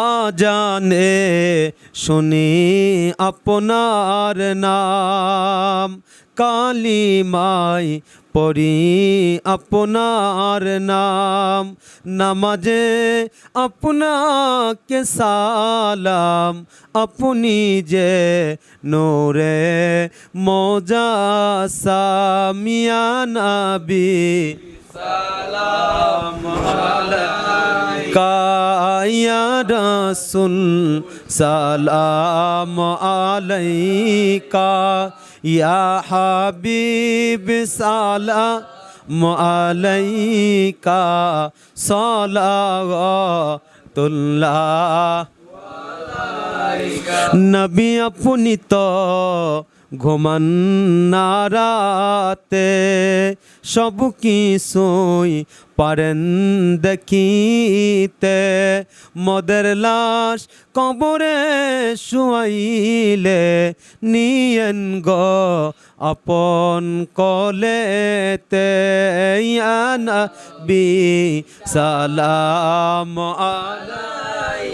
আজানে শুনি আপনার নাম, কালিমায় পড়ি আপনার নাম, নামাজে আপনাকে সালাম, আপনি যে নূরে মুজাসসাম, ইয়া নবী সালাম আলাইকা, ইয়া রাসূল সালাম আলাইকা, ইয়া হাবিব সালাম আলাইকা, সালাওয়াতুল্লাহ নবী আপনি তো ঘুমান না রাতে, সব কিছুই পারেন দেখিতে, মদের লাশ কবরে শুয়াইলে নিয়েন গো আপন কোলেতে, ইয়া নবী সালাম আলাইকা।